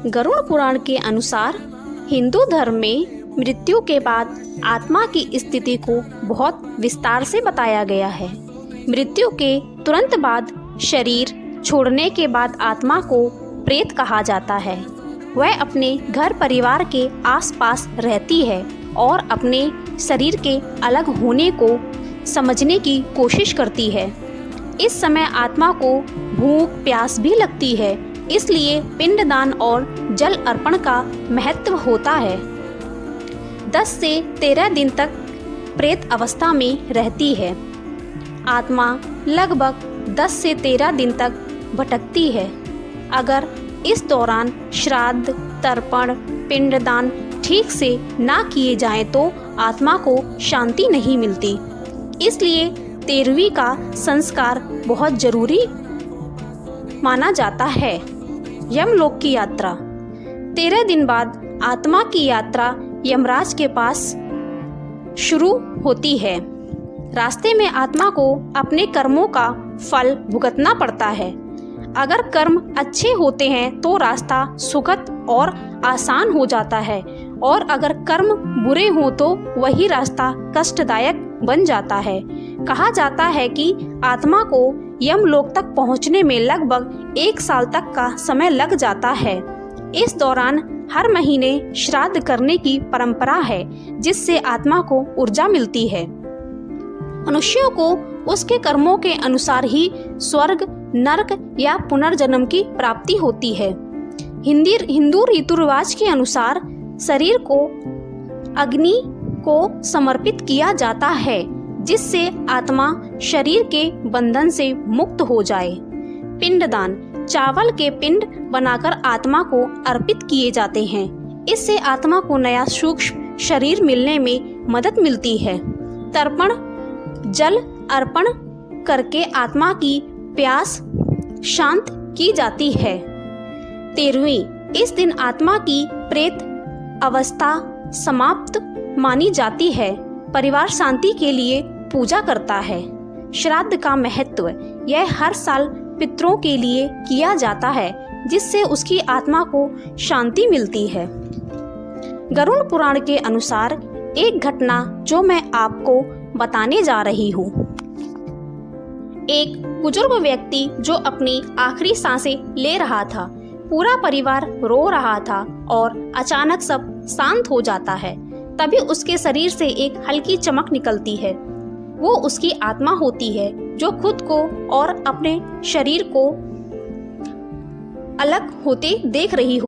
गरुड़ पुराण के अनुसार हिंदू धर्म में मृत्यु के बाद आत्मा की स्थिति को बहुत विस्तार से बताया गया है। मृत्यु के तुरंत बाद शरीर छोड़ने के बाद आत्मा को प्रेत कहा जाता है। वह अपने घर परिवार के आसपास रहती है और अपने शरीर के अलग होने को समझने की कोशिश करती है। इस समय आत्मा को भूख प्यास भी लगती है, इसलिए पिंडदान और जल अर्पण का महत्व होता है। 10 से 13 दिन तक प्रेत अवस्था में रहती है। आत्मा लगभग 10 से 13 दिन तक भटकती है। अगर इस दौरान श्राद्ध, तर्पण, पिंडदान ठीक से ना किए जाएं तो आत्मा को शांति नहीं मिलती। इसलिए 13वीं का संस्कार बहुत जरूरी माना जाता है। यमलोक की यात्रा। 13 दिन बाद आत्मा की यात्रा यमराज के पास शुरू होती है। रास्ते में आत्मा को अपने कर्मों का फल भुगतना पड़ता है। अगर कर्म अच्छे होते हैं तो रास्ता सुखद और आसान हो जाता है, और अगर कर्म बुरे हों तो वही रास्ता कष्टदायक बन जाता है। कहा जाता है कि आत्मा को यमलोक तक पहुंचने में लगभग 1 साल तक का समय लग जाता है। इस दौरान हर महीने श्राद्ध करने की परंपरा है, जिससे आत्मा को ऊर्जा मिलती है। मनुष्यों को उसके कर्मों के अनुसार ही स्वर्ग, नरक या पुनर्जन्म की प्राप्ति होती है। हिंदू रीति रिवाज के अनुसार शरीर को अग्नि को समर्पित किया जाता है, जिससे आत्मा शरीर के बंधन से मुक्त हो जाए। पिंडदान। चावल के पिंड बनाकर आत्मा को अर्पित किए जाते हैं। इससे आत्मा को नया सूक्ष्म शरीर मिलने में मदद मिलती है। तर्पण। जल अर्पण करके आत्मा की प्यास शांत की जाती है। 13वीं। इस दिन आत्मा की प्रेत अवस्था समाप्त मानी जाती है। परिवार शांति के लिए पूजा करता है। श्राद्ध का महत्व। यह हर साल पितरों के लिए किया जाता है, जिससे उसकी आत्मा को शांति मिलती है। गरुड़ पुराण के अनुसार एक घटना जो मैं आपको बताने जा रही हूँ। एक बुजुर्ग व्यक्ति जो अपनी आखिरी सांसें ले रहा था। पूरा परिवार रो रहा था और अचानक सब शांत हो जाता है। तभी उसके शरीर से एक हल्की चमक निकलती है। वो उसकी आत्मा होती है, जो खुद को और अपने शरीर को अलग होते देख रही हो।